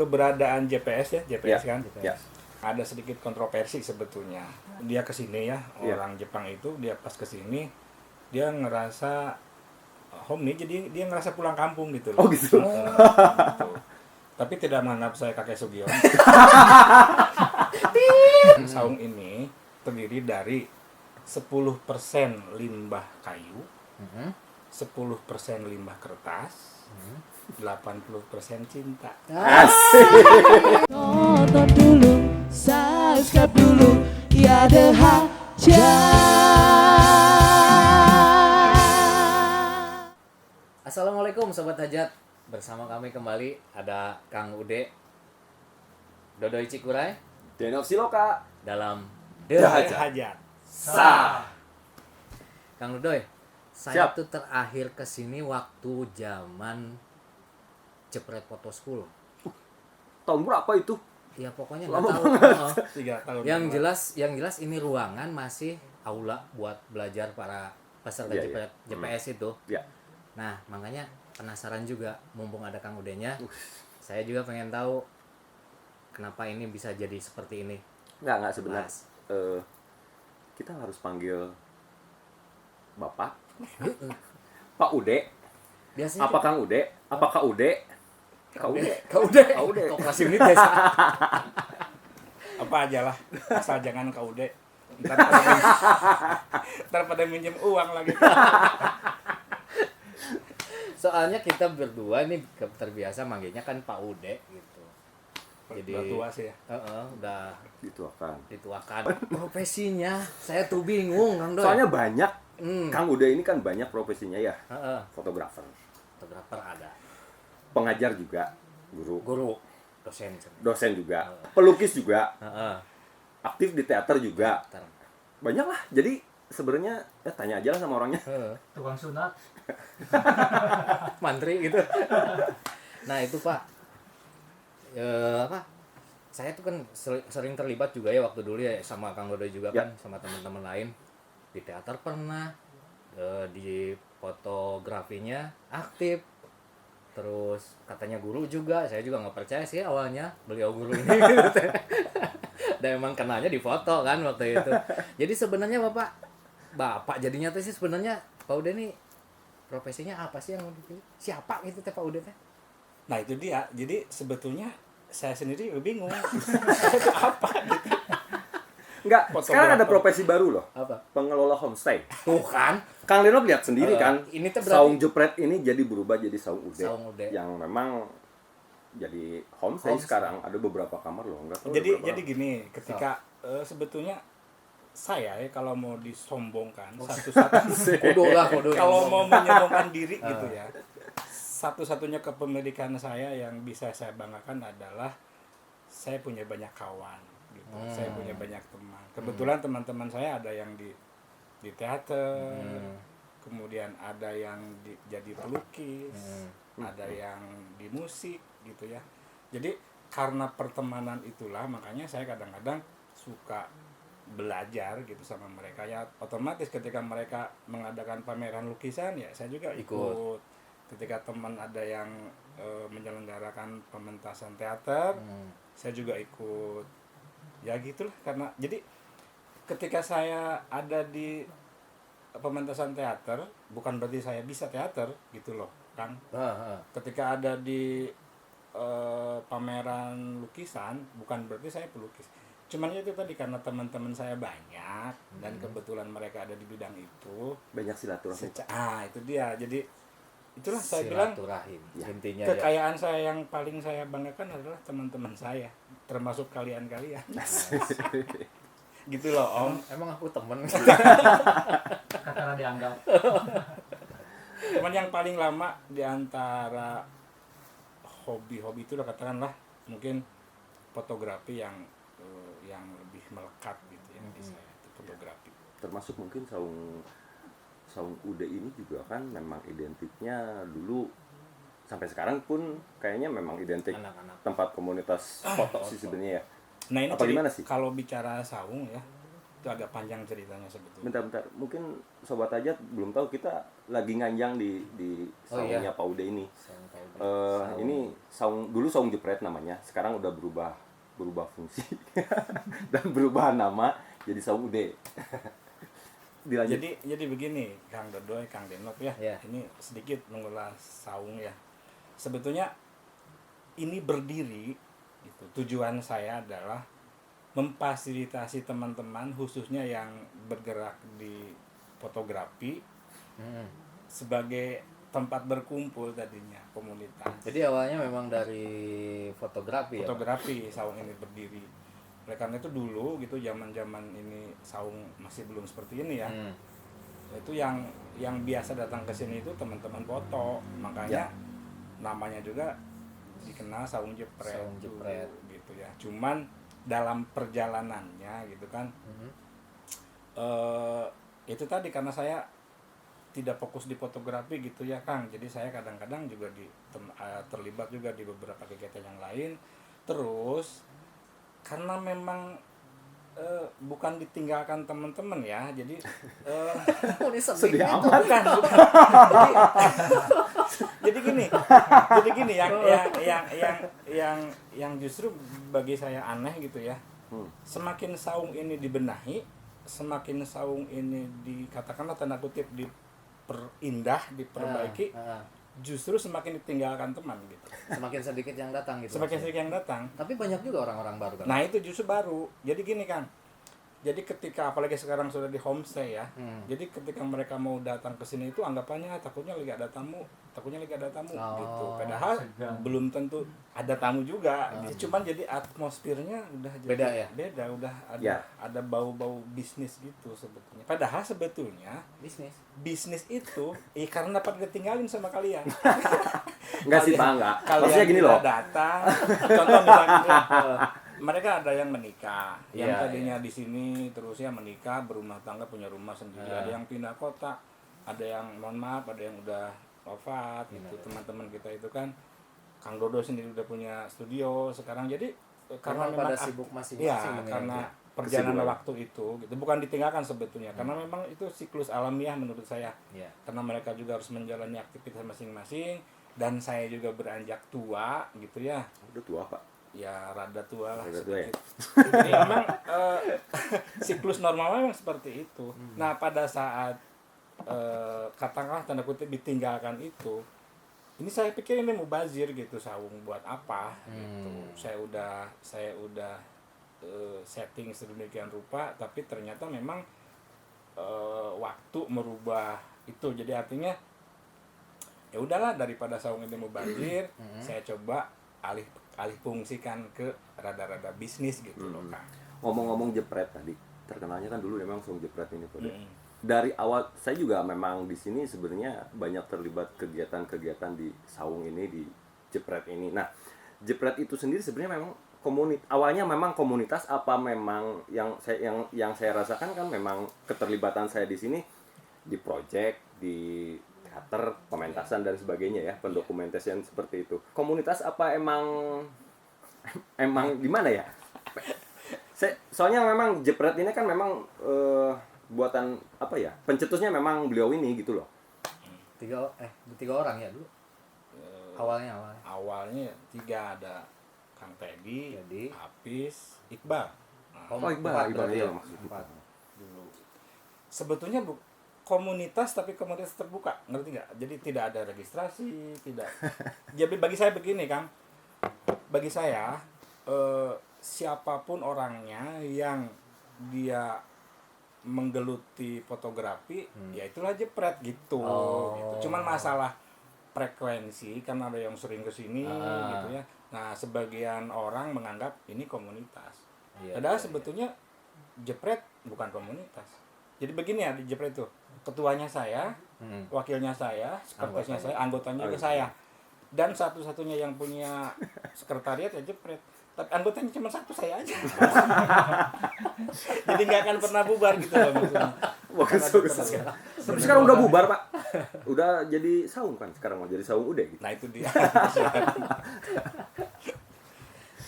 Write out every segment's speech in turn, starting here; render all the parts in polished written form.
keberadaan JPS kan. Ya. Ada sedikit kontroversi sebetulnya. Dia kesini ya, orang Jepang itu dia pas kesini dia ngerasa home nih, jadi dia ngerasa pulang kampung gitu loh. Oh gitu. Gitu. Tapi tidak menganggap saya kakek Sugiono. Saung ini terdiri dari 10% limbah kayu, 10% limbah kertas, 80% cinta. Tonton dulu, subscribe dulu, tiada hajat. Assalamualaikum Sobat Hajat. Bersama kami kembali ada Kang Ude, Dodoy Cikuray Denov Siloka. dalam Hajat. Kang Dodoy, saya Siap. tuh terakhir kesini waktu zaman Jepret Photo School. Tahun berapa itu? Ya pokoknya Lama nggak tahu. Oh. 3 tahun. Yang jelas ini ruangan masih aula buat belajar para peserta Iya, iya. JPS itu. Ya. Nah, makanya penasaran juga, mumpung ada Kang Udenya, saya juga pengen tahu kenapa ini bisa jadi seperti ini. Enggak sebenarnya. Mas. Kita harus panggil Bapak. Pak Ude. Biasanya Apa Kang Ude? Apa Kak Ude? Kak Ude. Kang Ude, Kak Ude. Koperasi Unit Desa. Apa aja lah, asal jangan ke Ude. Ntar pada minjem uang lagi. Soalnya kita berdua nih terbiasa manggilnya kan Pak Ude gitu. Jadi Udah tua sih ya. Udah Gitu akan. dituakan. Profesinya saya tuh bingung, Kang Doy. Soalnya banyak. Hmm. Kang Ude ini kan banyak profesinya ya. Heeh. Fotografer, Fotografer ada, pengajar juga, guru, guru, dosen. dosen juga, pelukis juga, Heeh. aktif di teater juga. Ntar. Banyak lah. Jadi sebenarnya ya tanya aja lah sama orangnya. Heeh. Tukang sunat. Mantri gitu. Nah itu Pak, apa? Saya tuh kan sering terlibat juga ya waktu dulu ya sama Kang Dodoy juga Ya. kan, sama teman-teman lain di teater pernah, di fotografinya aktif. Terus katanya guru juga, saya juga nggak percaya sih awalnya beliau guru ini. Gitu. Dan emang kenanya di foto kan waktu itu. Jadi sebenarnya bapak jadinya tuh sih sebenarnya Pak Ude nih profesinya apa sih yang mau dipilih? Siapa gitu teh Pak Ude teh? Nah itu dia. Jadi sebetulnya saya sendiri juga bingung. Itu apa gitu. Enggak, sekarang ada profesi baru loh. Apa? Pengelola homestay. Tuh kan. Kang Leno lihat sendiri kan. Ini tuh berarti Saung Jepret ini jadi berubah jadi Saung Ude. Saung Ude. Yang memang jadi homestay Homestay. sekarang. Ada beberapa kamar loh, enggak tahu. Jadi ada berapa. gini, ketika sebetulnya saya ya kalau mau disombongkan satu-satunya Kudu. kalau mau menyombongkan diri gitu ya, satu-satunya kepemilikan saya yang bisa saya banggakan adalah saya punya banyak kawan gitu. Saya punya banyak teman. Kebetulan teman-teman saya ada yang di teater, kemudian ada yang jadi pelukis, ada yang di musik gitu ya. Jadi karena pertemanan itulah makanya saya kadang-kadang suka belajar gitu sama mereka ya. Otomatis ketika mereka mengadakan pameran lukisan ya saya juga ikut. Ketika teman ada yang menyelenggarakan pementasan teater, saya juga ikut. Ya gitulah, karena jadi ketika saya ada di pementasan teater bukan berarti saya bisa teater gitu loh Kang. Ketika ada di pameran lukisan bukan berarti saya pelukis. Cuman itu tadi karena teman-teman saya banyak dan kebetulan mereka ada di bidang itu. Banyak silaturahmi. Itu dia. Jadi itulah saya bilang Silaturahim. Ya. Intinya ya. kekayaan saya yang paling saya banggakan adalah teman-teman saya, termasuk kalian-kalian. Gitu loh Om. Emang aku temen. Karena dianggap. Cuman yang paling lama di antara hobi-hobi itu katakanlah mungkin fotografi yang lebih melekat gitu ya di saya, itu fotografi. Termasuk mungkin Saung Ude ini juga kan memang identiknya dulu sampai sekarang pun kayaknya memang identik Anak-anak. tempat komunitas foto sih sebenarnya ya. Nah ini Apa gimana sih? kalau bicara saung ya itu agak panjang ceritanya sebetulnya. Bentar, mungkin sobat Hajat belum tahu kita lagi nganjang di Oh, saungnya iya. Pak Ude ini. Saung Pak Ude. Ini dulu saung jepret namanya, sekarang udah berubah fungsi dan berubah nama jadi saung ude. Dilanjut. Jadi begini, Kang Dodoy, Kang Denok ya. Iya. Ini sedikit mengulas saung ya. Sebetulnya ini berdiri gitu. Tujuan saya adalah memfasilitasi teman-teman khususnya yang bergerak di fotografi sebagai tempat berkumpul tadinya komunitas. Jadi awalnya memang dari fotografi ya, Pak? Fotografi saung ini berdiri. Oleh karena itu dulu gitu zaman-zaman ini saung masih belum seperti ini ya. Itu yang biasa datang ke sini itu teman-teman foto. Makanya namanya juga dikenal saung jepret. Saung jepret. Gitu ya. Cuman dalam perjalanannya gitu kan. Itu tadi karena saya tidak fokus di fotografi gitu ya Kang, jadi saya kadang-kadang juga terlibat juga di beberapa kegiatan yang lain. Terus karena memang bukan ditinggalkan teman-teman ya, jadi Sedih amat. bukan. Jadi gini yang justru bagi saya aneh gitu ya. Semakin saung ini dibenahi, semakin saung ini dikatakanlah tanda kutip diperindah, diperbaiki, justru semakin ditinggalkan teman gitu. Semakin sedikit yang datang gitu. Semakin maksudnya. sedikit yang datang. Tapi banyak juga orang-orang baru kan. Nah itu justru baru. Jadi gini kan. Jadi ketika apalagi sekarang sudah di homestay ya. Jadi ketika mereka mau datang ke sini itu anggapannya takutnya lagi ada tamu gitu. Padahal belum tentu ada tamu juga. Cuman jadi atmosfernya udah Beda ya? Beda, udah Ya. ada bau-bau bisnis gitu sebetulnya. Padahal sebetulnya bisnis itu karena dapat ketinggalin sama kalian. Enggak sih, Pak, enggak. Kalian Maksudnya gini loh. datang, contoh misalnya mereka ada yang menikah, yang Iya, tadinya di sini terus ya menikah, berumah tangga, punya rumah sendiri. Ada yang pindah kota, ada yang mohon maaf, ada yang udah wafat gitu. Teman-teman kita itu kan, Kang Dodo sendiri udah punya studio sekarang. Jadi karena Memang pada sibuk masing-masing ya, mungkin karena ya. perjalanan Kesibukan. waktu itu gitu, bukan ditinggalkan sebetulnya, karena memang itu siklus alamiah menurut saya. Iya. Karena mereka juga harus menjalani aktivitas masing-masing, dan saya juga beranjak tua gitu ya. Udah tua, Pak. Ya rada tua lah Rada tua ya? sedikit. Jadi memang siklus normalnya memang seperti itu. Nah pada saat katakanlah tanda kutip ditinggalkan itu, ini saya pikir ini mubazir gitu, saung buat apa gitu. Saya udah setting sedemikian rupa, tapi ternyata memang waktu merubah itu. Jadi artinya ya udahlah, daripada saung ini mubazir, saya coba alih fungsikan ke rada-rada bisnis gitu loh Kang. Ngomong-ngomong jepret tadi, terkenalnya kan dulu memang saung jepret ini, Pak. Dari awal saya juga memang di sini sebenarnya banyak terlibat kegiatan-kegiatan di saung ini, di jepret ini. Nah, jepret itu sendiri sebenarnya memang awalnya memang komunitas, apa memang yang saya rasakan kan memang keterlibatan saya di sini di project, di teater, pementasan dan sebagainya ya, pendokumentasian seperti itu. Komunitas apa emang gimana ya? Soalnya memang jepret ini kan memang buatan apa ya? Pencetusnya memang beliau ini gitu loh. Tiga orang ya dulu. Awalnya. Awalnya 3, ada Kang Teddy, Teddy. Apis, Iqbal. Nah, Oh, Iqbal berarti iya ya. maksudnya. Empat. dulu. Sebetulnya komunitas tapi komunitas terbuka, ngerti nggak? Jadi tidak ada registrasi, tidak. Jadi bagi saya begini Kang, bagi saya siapapun orangnya yang dia menggeluti fotografi, ya itulah jepret gitu. Gitu. Cuman masalah frekuensi kan ada yang sering kesini gitu ya. Nah sebagian orang menganggap ini komunitas. Padahal sebetulnya jepret bukan komunitas. Jadi begini ya, di jepret itu ketuanya saya, wakilnya saya, sekretarisnya saya, anggotanya juga saya, dan satu-satunya yang punya sekretariat ya jepret. Tapi anggotanya cuma satu, saya aja. Jadi nggak akan pernah bubar gitu loh maksudnya. Bagus. Tapi sekarang udah bubar, Pak. Udah jadi saung kan sekarang, mau jadi saung udah gitu. Nah itu dia.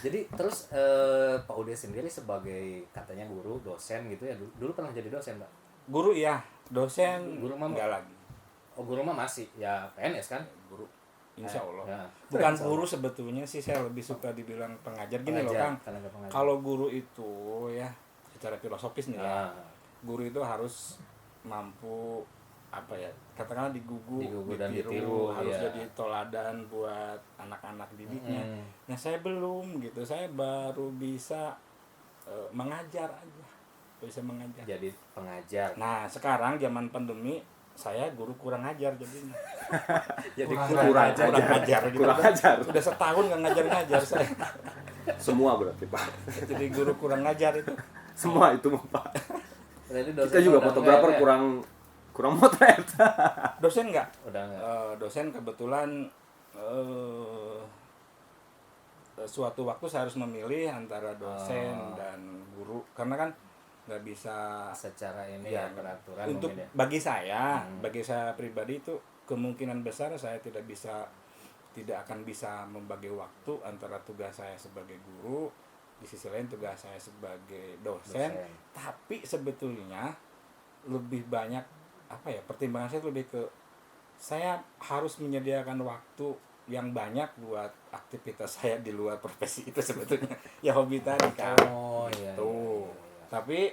Jadi terus Pak Ude sendiri sebagai katanya guru, dosen gitu ya, dulu pernah jadi dosen, Pak? Guru iya, dosen Guru mah enggak lagi. Oh, guru mah masih ya PNS kan? Guru insya Allah. Ya. Bukan guru sebetulnya sih, saya lebih suka dibilang pengajar. Gini loh Kang, tenaga pengajar. kalau guru itu ya secara filosofis nih ya, Ah, guru itu harus mampu apa ya, katakanlah Digugu dan ditiru, harus ya. jadi toladan buat anak-anak didiknya. Mm. Nah saya belum gitu, saya baru bisa mengajar aja, bisa mengajar. Jadi pengajar. Nah sekarang zaman pandemi saya guru kurang ajar jadinya. Jadi Kurang ajar. gitu. Kurang ajar. Udah setahun nggak ngajar saya. Semua berarti Pak. Jadi guru kurang ngajar itu. Semua itu Pak. Berarti Kita juga udah fotografer enggak ya? kurang motret. Dosen nggak? Udah enggak. Dosen kebetulan suatu waktu saya harus memilih antara dosen dan guru karena kan nggak bisa Secara ini ya, ya peraturan untuk mungkin ya. bagi saya pribadi itu kemungkinan besar saya tidak akan bisa membagi waktu antara tugas saya sebagai guru, di sisi lain tugas saya sebagai dosen. Tapi sebetulnya lebih banyak apa ya, pertimbangan saya lebih ke saya harus menyediakan waktu yang banyak buat aktivitas saya di luar profesi itu sebetulnya ya hobi tadi kan. Oh iya. Tuh. Tapi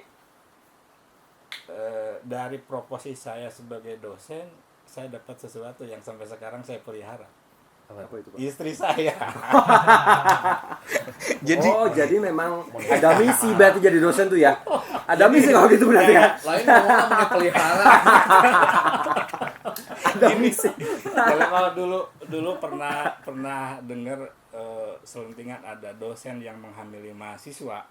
dari proposisi saya sebagai dosen, saya dapat sesuatu yang sampai sekarang saya pelihara. Apa itu Pak? Istri saya. Jadi memang ada misi berarti jadi dosen tuh ya. Ada misi kalau gitu berarti ya. Lain ngomong punya pelihara. Ada misi. Kalau dulu pernah dengar selentingan ada dosen yang menghamili mahasiswa.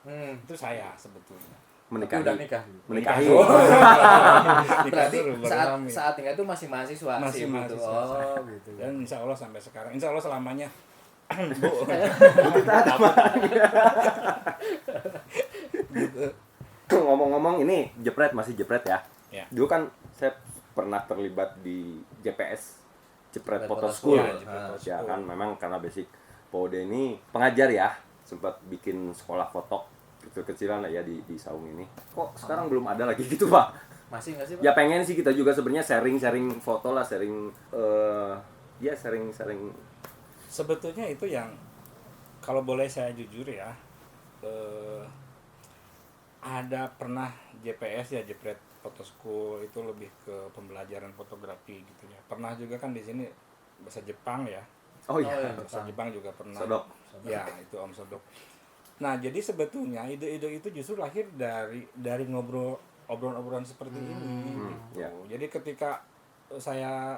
Itu saya sebetulnya. Tapi udah nikah. Menikahi. Nikah Berarti dulu, baru saat hamil. saat nikah itu masih mahasiswa Masih sih, gitu. mahasiswa. Oh gitu. Dan insya Allah sampai sekarang, insya Allah selamanya. Bu. Ngomong-ngomong ini masih jepret ya. Ya. Dulu kan saya pernah terlibat di JPS, Jepret Jepret Photo Photo School. School. Ya kan memang karena basic Paude ini pengajar ya, sempat bikin sekolah foto kecil-kecilan lah ya di Saung ini. Kok sekarang belum ada lagi gitu Pak? Masih nggak sih Pak? Ya pengen sih kita juga sebenarnya sharing foto lah, sharing Sebetulnya itu yang kalau boleh saya jujur ya, ada pernah JPS ya, Jepret Photo School, itu lebih ke pembelajaran fotografi gitu ya. Pernah juga kan di sini bahasa Jepang ya. Oh iya. Bahasa Jepang juga pernah. Sodok. Ya, itu Om Sodok. Nah, jadi sebetulnya ide-ide itu justru lahir dari obrolan seperti ini gitu. ya. Jadi ketika saya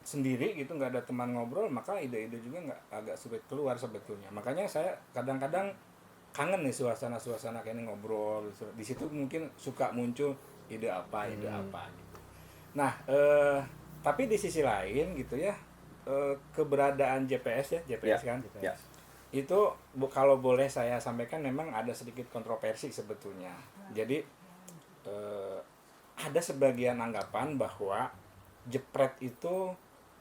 sendiri gitu, nggak ada teman ngobrol, maka ide-ide juga agak sulit keluar sebetulnya. Makanya saya kadang-kadang kangen nih suasana kayak ini ngobrol. Di situ mungkin suka muncul ide apa gitu. Nah, tapi di sisi lain gitu ya, keberadaan JPS kan, Ya. itu kalau boleh saya sampaikan memang ada sedikit kontroversi sebetulnya. Jadi ada sebagian anggapan bahwa Jepret itu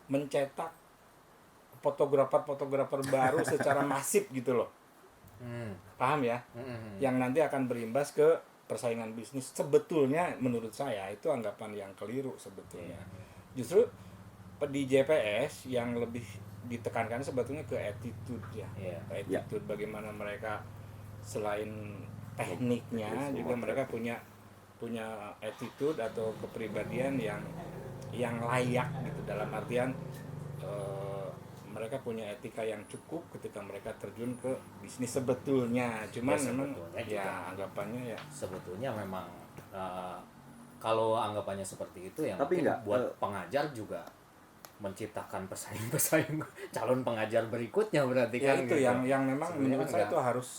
mencetak fotografer baru secara masif gitu loh. Paham ya? Yang nanti akan berimbas ke persaingan bisnis. Sebetulnya menurut saya itu anggapan yang keliru sebetulnya. Justru di JPS yang lebih ditekankan sebetulnya ke attitude ya. Attitude bagaimana mereka selain tekniknya juga mereka punya attitude atau kepribadian yang layak gitu, dalam artian mereka punya etika yang cukup ketika mereka terjun ke bisnis sebetulnya. Cuman memang ya anggapannya ya sebetulnya memang kalau anggapannya seperti itu ya Tapi mungkin enggak, buat pengajar juga menciptakan pesaing-pesaing calon pengajar berikutnya berarti ya kan itu gitu. yang memang Sebenarnya menurut saya enggak. itu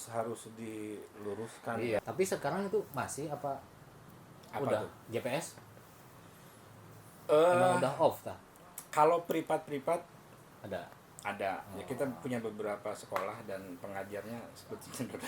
harus diluruskan. Iya, tapi sekarang itu masih apa udah tuh? JPS emang udah off tak? Kalau privat Ada. ada ya, kita punya beberapa sekolah dan pengajarnya sebetulnya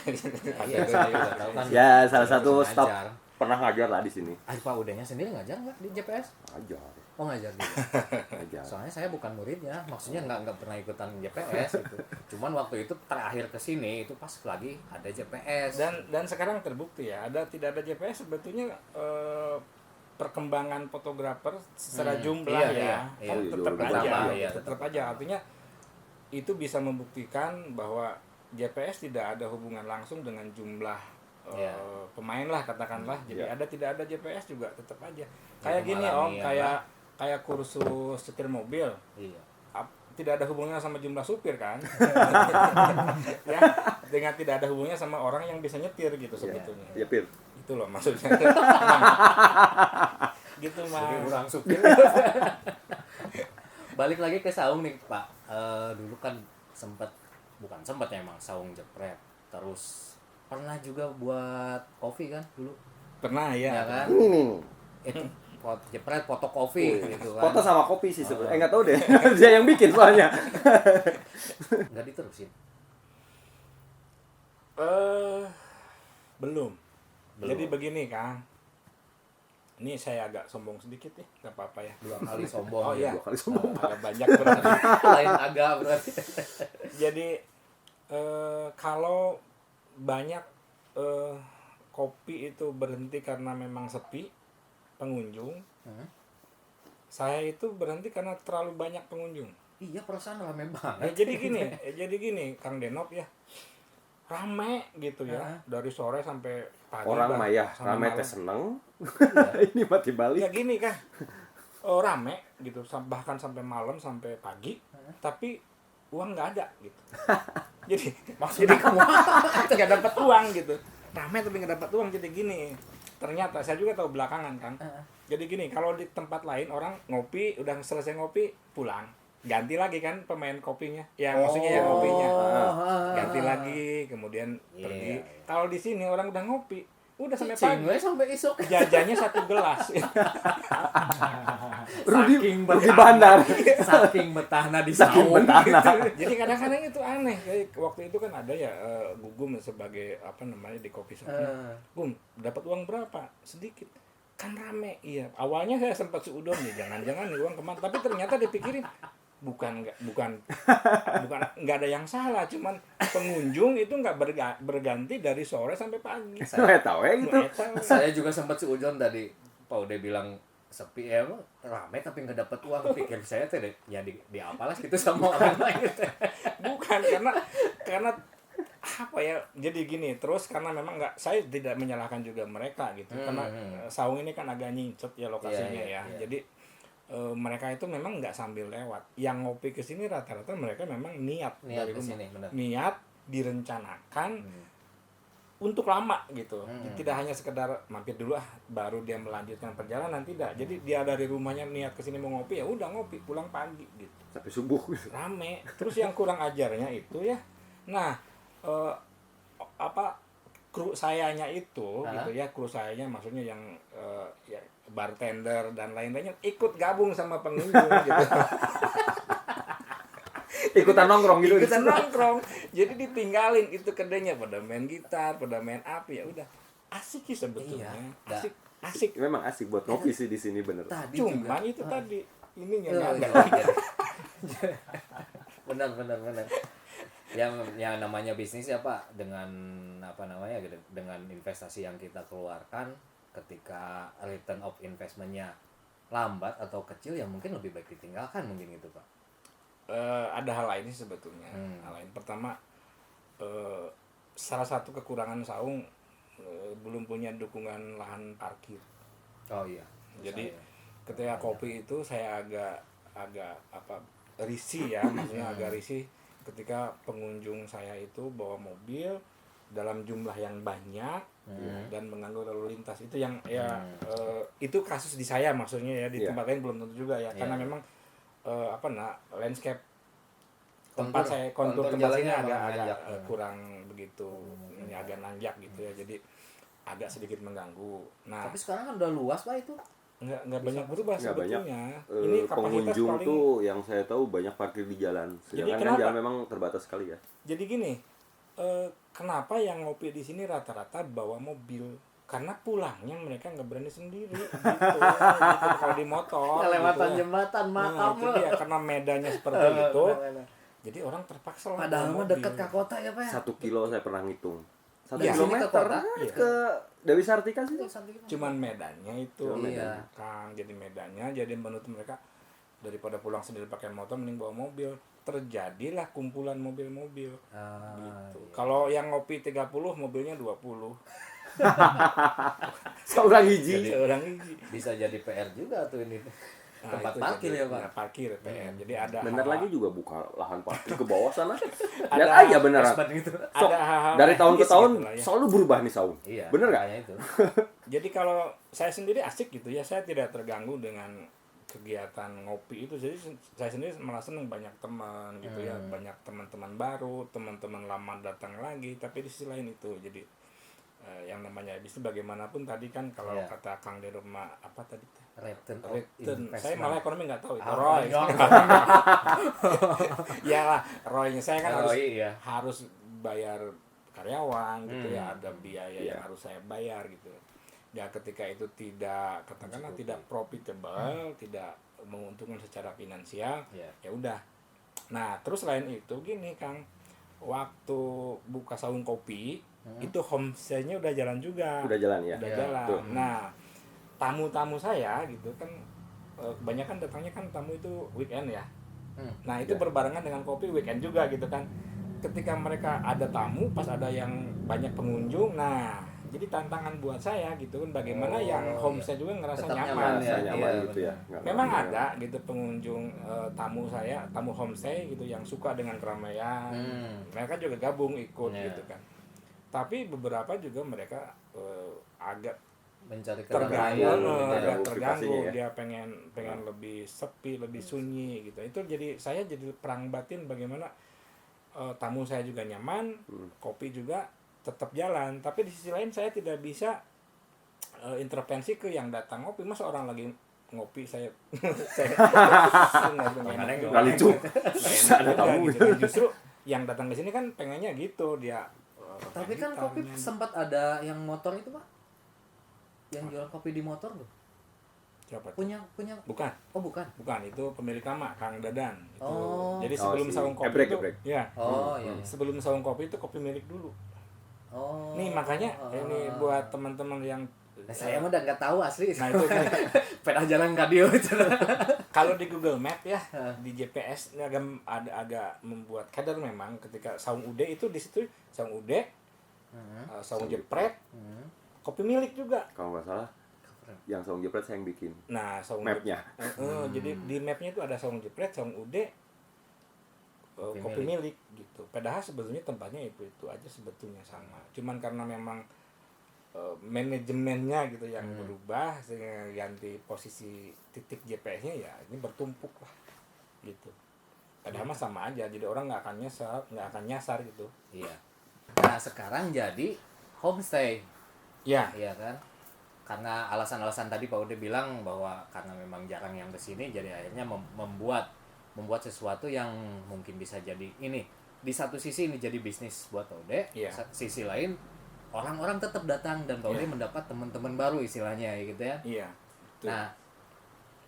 Iya, saya juga tahu kan. Ya, salah satu Ngajar. staf pernah ngajar lah di sini. Pak Udenya sendiri ngajar nggak di JPS? Ngajar. Oh ngajar juga. Ngajar. Soalnya saya bukan muridnya, maksudnya nggak pernah ikutan JPS gitu. Cuman waktu itu terakhir ke sini itu pas lagi ada JPS. dan sekarang terbukti ya, tidak ada JPS sebetulnya perkembangan fotografer secara jumlah iya, ya iya. kan Oh, iya, tetap jauh aja bertambah, gitu, iya, tetap aja, artinya itu bisa membuktikan bahwa JPS tidak ada hubungan langsung dengan jumlah Iya. pemain lah katakanlah. Jadi Iya. tidak ada JPS juga tetap aja. Kayak gini malah Om, nih, kayak kursus setir mobil. Iya. Tidak ada hubungannya sama jumlah supir kan. Ya, dengan tidak ada hubungannya sama orang yang bisa nyetir gitu sebetulnya. Ya Pir. Itu loh maksudnya. Gitu Jadi Mas. kurang supir. Balik lagi ke saung nih Pak. Dulu kan bukan sempat ya emang saung jepret. Terus pernah juga buat kopi kan dulu. Pernah Ya ya. kan? Ini nih. Itu jepret foto kopi gitu kan. Foto sama kopi sih sebenarnya. Nggak tahu deh. Dia yang bikin soalnya. Nggak diterusin. Belum. Belum. Jadi begini Kang. Ini saya agak sombong sedikit ya, nggak apa-apa ya. 2 kali sombong. Oh iya. 2 kali sombong, Pak. Agak banyak berarti. Lain agak berarti. Jadi kalau banyak kopi itu berhenti karena memang sepi pengunjung, saya itu berhenti karena terlalu banyak pengunjung. Iya perasaan rame Ya, banget. jadi gini Kang Denop ya, rame gitu ya, dari sore sampai pagi. Orang mah ya, sampai rame teh malam. seneng. Ini mati balik. Ya gini Kang, rame gitu, bahkan sampai malam sampai pagi, tapi uang nggak ada gitu. jadi kamu nggak dapat uang gitu, rame tapi nggak dapat uang. Jadi gini, ternyata saya juga tahu belakangan Kang. Jadi gini, kalau di tempat lain orang ngopi, udah selesai ngopi pulang, ganti lagi kan pemain kopinya, ya maksudnya yang kopinya, ganti lagi, kemudian pergi. Kalau di sini orang udah ngopi, udah sampai pagi, sampai esok. jajannya 1 gelas. Rudi Bandar. Saking betahna di Saking saung. betahna. Jadi kadang-kadang itu aneh. Kayak waktu itu kan ada ya Gugum sebagai apa namanya di kopi shop. Gum, dapat uang berapa? Sedikit. Kan rame. Iya. Awalnya saya sempat seudon nih, jangan-jangan nih uang kemana. Tapi ternyata dipikirin bukan nggak ada yang salah, cuman pengunjung itu nggak berganti dari sore sampai pagi. Saya tahu ya gitu. Saya juga sempat seujon tadi. Pak udah bilang sepi ya, rame tapi nggak dapat uang. Pikir saya teh ya di apalah gitu sama orang lain. Bukan karena apa ya, jadi gini terus karena memang nggak, saya tidak menyalahkan juga mereka gitu, karena saung ini kan agak nyincet ya lokasinya ya. Jadi mereka itu memang nggak sambil lewat, yang ngopi ke sini rata-rata mereka memang niat dari rumah, kesini, bener. niat direncanakan untuk lama gitu. Tidak hanya sekedar mampir dulu baru dia melanjutkan perjalanan, tidak. Jadi dia dari rumahnya niat ke sini mau ngopi, ya udah ngopi pulang pagi gitu. Sampai subuh. Rame. Terus yang kurang ajarnya itu ya. Nah, kru sayanya itu gitu ya, kru sayanya maksudnya yang ya bartender dan lain-lainnya ikut gabung sama pengunjung gitu. Ikutan nongkrong gitu. Ikutan nongkrong. Jadi ditinggalin itu kedainya, pada main gitar, pada main api, ya udah. Asik sih sebetulnya. Iya. Asik. Memang asik buat ngopi sih di sini bener. Tadi Cuman juga. itu tadi ininya Oh, nggak iya, ada. iya. benar. Yang namanya bisnis ya Pak, dengan apa namanya gitu, dengan investasi yang kita keluarkan, ketika return of investment-nya lambat atau kecil ya mungkin lebih baik ditinggalkan mungkin gitu Pak. Ada hal lain sih sebetulnya. Hal lain pertama, salah satu kekurangan saung belum punya dukungan lahan parkir. Oh iya. Jadi ketika kopi itu saya agak risih ya, maksudnya agak risih ketika pengunjung saya itu bawa mobil dalam jumlah yang banyak dan mengganggu lalu lintas. Itu yang itu kasus di saya maksudnya ya, di tempat lain belum tentu juga ya, karena memang landscape tempat saya kontur tempat sini agak kurang begitu, ini agak nanjak gitu ya, jadi agak sedikit mengganggu. Nah, Tapi sekarang kan udah luas Pak itu. nggak banyak berubah Nggak banyak. sebetulnya. Ini kapasitas Pengunjung paling. tuh yang saya tahu banyak parkir di jalan. Sedangkan kan kenapa? jalan memang terbatas sekali ya. Jadi gini, kenapa yang ngopi di sini rata-rata bawa mobil? Karena pulangnya mereka nggak berani sendiri gitu, kalau di motor. Kelewatan gitu ya. jembatan Nah, makam. itu dia, karena medannya seperti itu. Jadi orang terpaksa lah Padahal bawa mah dekat mobil. ke kota ya Pak ya. 1 kilo saya pernah ngitung. 1 Iya. kilometer Sini ke kota? Iya. ke Dewi Sartika sih. Cuman medannya itu, Iya. Kang. Jadi medannya, jadi menurut mereka daripada pulang sendiri pakai motor mending bawa mobil. terjadilah kumpulan mobil-mobil. Ah, Gitu. iya. Kalau yang ngopi 30, mobilnya 20. Seorang hiji. Seorang hiji. Bisa jadi PR juga tuh ini. Nah, Tempat itu parkir jadi- ya, Pak. ya, parkir PR. Jadi ada Bener hal- lagi juga buka lahan parkir ke bawah sana. Ada Lihat aja beneran. Esbat gitu. Sok, ada hal-hal dari tahun ke teknis tahun gitu lah ya. selalu berubah nih saung. Iya. Bener nggak? makanya itu. Jadi kalau saya sendiri asik gitu ya, saya tidak terganggu dengan kegiatan ngopi itu. Jadi saya sendiri malah seneng banyak teman gitu ya, banyak teman-teman baru, teman-teman lama datang lagi. Tapi di sisi lain itu jadi yang namanya bisnis bagaimanapun tadi kan kalau Iya. kata Kang Deno apa tadi? Return of Return. Saya investment. malah ekonomi nggak tahu itu. Ah, Roy. iya. Iyalah, Roy-nya saya kan harus iya. harus bayar karyawan gitu ya, ada biaya Iya. yang harus saya bayar gitu. Ya ketika itu tidak katakanlah tidak profitable, tidak menguntungkan secara finansial, Iya. ya udah. Nah, terus selain itu gini Kang, waktu buka saung kopi itu homestay-nya udah jalan juga. Udah jalan ya. Udah Iya, jalan. betul. Nah, tamu-tamu saya gitu kan kebanyakan datangnya kan tamu itu weekend ya. Nah, itu Ya. berbarengan dengan kopi weekend juga gitu kan. Ketika mereka ada tamu, pas ada yang banyak pengunjung, nah jadi tantangan buat saya gitu kan bagaimana Oh, yang iya. homestay juga ngerasa Tetap nyaman. nyaman Ngerasa ya, nyaman iya, gitu ya. Nggak Memang ngerasa ada gitu pengunjung tamu saya, tamu homestay gitu yang suka dengan keramaian. Mereka juga gabung ikut Iya. gitu kan. Tapi beberapa juga mereka agak Mencari terganggu, keramaian, agak ada terganggu, privasinya ya. dia pengen lebih sepi, lebih sunyi gitu. Itu jadi saya jadi perang batin bagaimana tamu saya juga nyaman, kopi juga tetap jalan. Tapi di sisi lain saya tidak bisa intervensi ke yang datang ngopi. Masa orang lagi ngopi saya ngopi enak juga. Nggak lucu. Enak Ada juga tamu. gitu. Dan justru yang datang ke sini kan pengennya gitu dia. Tapi kan gitar, kopi nyanyi. sempat ada yang motor itu, Pak. Yang jual kopi di motor tuh. Siapa tuh? Punya Bukan. Oh, bukan. Bukan, itu pemilik nama Kang Dadan. Itu. Oh. Jadi Oh, sebelum si saung kopi Ebrek, itu, Ebrek. ya. Oh, iya. Sebelum saung kopi itu kopi milik dulu. Oh. Nih makanya ini buat teman-teman yang Nah, saya mah udah nggak tahu asli. nah itu kan, Pernah jalan kadio itu. kalau di Google Map ya, di GPS ini agak membuat kader memang ketika saung ude itu di situ saung ude, saung jepret, kopi milik juga. Kalau nggak salah, yang saung jepret saya yang bikin Nah, saung mapnya. Jadi di mapnya itu ada saung jepret, saung ude, kopi milik gitu. Padahal sebetulnya tempatnya itu aja sebetulnya sama. Cuman karena memang manajemennya gitu yang berubah sehingga ganti posisi titik GPS-nya ya ini bertumpuk lah gitu. Padahal mah sama aja. Jadi orang nggak akan nyasar gitu. Iya. Nah, sekarang jadi homestay. Ya, Iya kan? Karena alasan-alasan tadi Pak Ude bilang bahwa karena memang jarang yang kesini, jadi akhirnya membuat sesuatu yang mungkin bisa jadi ini. Di satu sisi ini jadi bisnis buat Pak Ude, Iya. sisi lain orang-orang tetap datang dan Pak Ude mendapat teman-teman baru istilahnya gitu ya. iya. Tuh. Nah,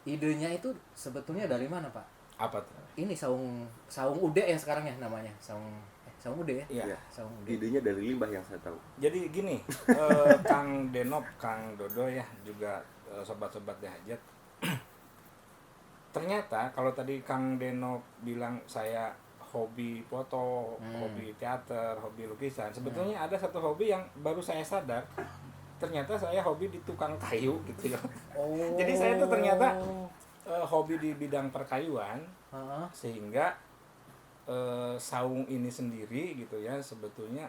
idenya itu sebetulnya dari mana, Pak? Apa tuh? Ini saung Ude ya sekarang ya namanya, saung Ude ya. Iya. Iya. Saung Ude. Idenya dari limbah yang saya tahu. Jadi gini, Kang Denop, Kang Dodo ya, juga sobat-sobat Dahajat. Ternyata kalau tadi Kang Denop bilang saya hobi foto, hobi teater, hobi lukisan, sebetulnya ada satu hobi yang baru saya sadar. Ternyata saya hobi di tukang kayu gitu ya. Oh. Jadi saya tuh ternyata hobi di bidang perkayuan, Heeh. sehingga saung ini sendiri gitu ya sebetulnya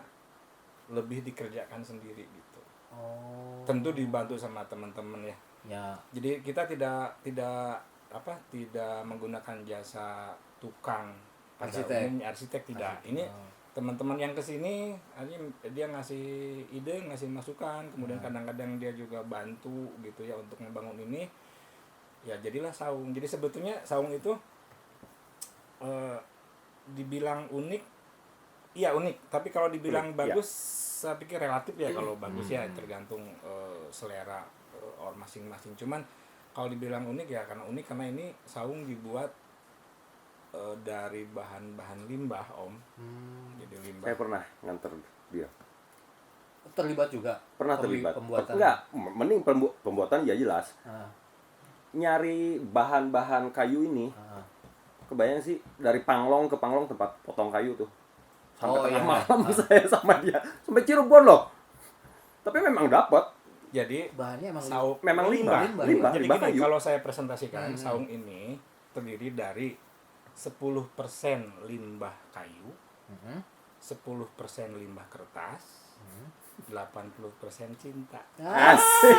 lebih dikerjakan sendiri gitu. Oh. Tentu dibantu sama teman-teman ya. Ya. Jadi kita tidak menggunakan jasa tukang pada Arsitek. umumnya, arsitek tidak. Ini teman-teman yang kesini dia ngasih ide, ngasih masukan, kemudian kadang-kadang dia juga bantu gitu ya untuk membangun ini. Ya jadilah saung. Jadi sebetulnya saung itu dibilang unik, iya unik. Tapi kalau dibilang Unik, bagus, saya pikir relatif ya kalau bagus ya tergantung selera orang masing-masing. Cuman kalau dibilang unik ya karena unik karena ini saung dibuat dari bahan-bahan limbah Om. Jadi limbah. Saya pernah nganter dia. Terlibat juga. Pernah terlibat. Pembuatan. Enggak, mending pembuatan ya jelas. Ah, Nyari bahan-bahan kayu ini ah. kebayang sih dari Panglong ke Panglong tempat potong kayu tuh. Sampai Oh, tengah iya. malam saya sama dia. Sampai Cirebon loh. Tapi memang dapat. Jadi Bahannya emang saung Memang limbah. limbah. Limbah, Jadi limbah gini, kayu. kalau saya presentasikan saung ini terdiri dari 10% limbah kayu, Mhm. 10% limbah kertas, 80% cinta. Asik.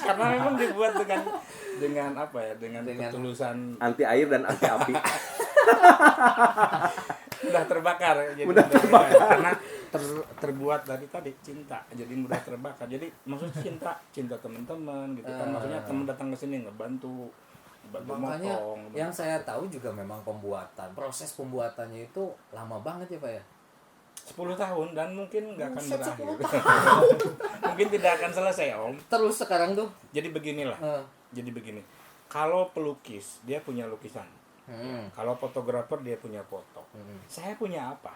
Karena memang dibuat dengan apa ya? Dengan ketulusan, Anti air dan anti api. mudah terbakar. Jadi Mudah karena terbuat dari tadi cinta. Jadi mudah terbakar. Jadi maksudnya cinta teman-teman gitu kan. Maksudnya teman datang ke sini ngebantu Makanya motong. yang saya tahu juga memang proses pembuatannya itu lama banget ya Pak ya. 10 tahun dan mungkin nggak akan Buset, berakhir. 10 Mungkin tidak akan selesai, Om. Terus sekarang tuh Jadi beginilah. eh, Jadi begini. Kalau pelukis dia punya lukisan. hmm, Kalau fotografer dia punya foto. hmm. Saya punya apa?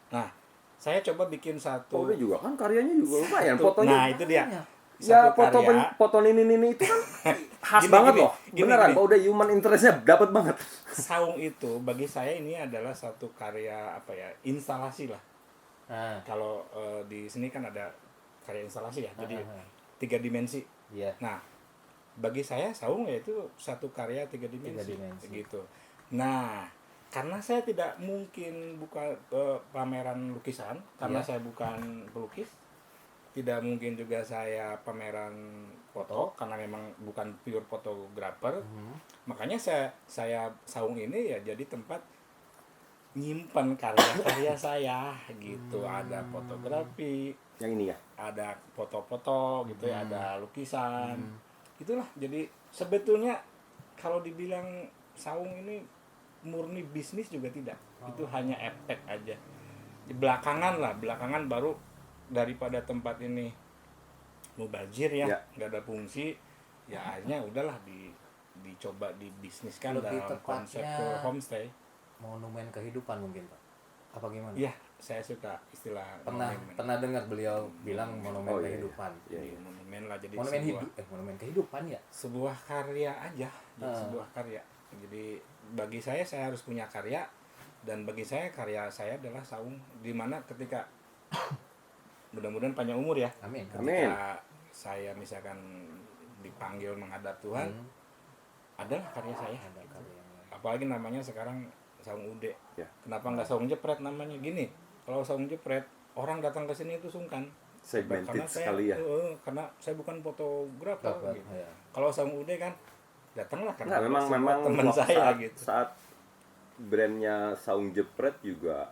Nah, saya coba bikin Oh, satu. udah juga kan karyanya juga lumayan Nah, fotonya. itu dia. Makanya. Ya Satu foto karya. foto ini itu kan khas Gini, banget gini, loh. gini, Beneran, gini. Pak, udah human interestnya dapat banget. Saung itu bagi saya ini adalah satu karya apa ya? Instalasi lah. Nah, Kalau di sini kan ada karya instalasi ya. Jadi ah. 3 dimensi. Iya. Nah, bagi saya saung yaitu satu karya 3 dimensi, 3 dimensi. gitu. Nah, karena saya tidak mungkin buka pameran lukisan karena Iya. saya bukan pelukis, tidak mungkin juga saya pameran foto karena memang bukan pure fotografer. Makanya saya saung ini ya jadi tempat nyimpan karya-karya saya gitu. Ada fotografi, Yang ini ya. ada foto-foto gitu ya, ada lukisan. Itulah. Jadi sebetulnya kalau dibilang saung ini murni bisnis juga tidak. Itu hanya efek aja. Belakangan baru daripada tempat ini mubazir ya, Ya. nggak ada fungsi, ya akhirnya udahlah dicoba dibisniskan Lebih dalam konsep tepatnya- ke homestay. Monumen kehidupan mungkin Pak. Apa gimana? Ya, saya suka istilah monumen. Pernah dengar beliau bilang monumen Oh, iya, iya. kehidupan. Iya, Jadi monumen lah, jadi Monumen sebuah, monumen kehidupan ya. sebuah karya aja, jadi Ah. sebuah karya. Jadi bagi saya harus punya karya, dan bagi saya karya saya adalah saung, dimana ketika mudah-mudahan panjang umur ya. Amin. Amin. Ketika saya misalkan dipanggil menghadap Tuhan, adalah karya saya. Ada karyanya. Apalagi namanya sekarang saung ude. Ya. Kenapa nggak saung jepret namanya? Gini, kalau saung jepret orang datang ke sini itu sungkan. Segmented saya, sekali ya. karena saya bukan fotografer. Dapat, Gitu. ya. Kalau saung ude kan datanglah karena Nggak, memang semua teman waktu saya saat, gitu. saat brandnya Saung Jepret juga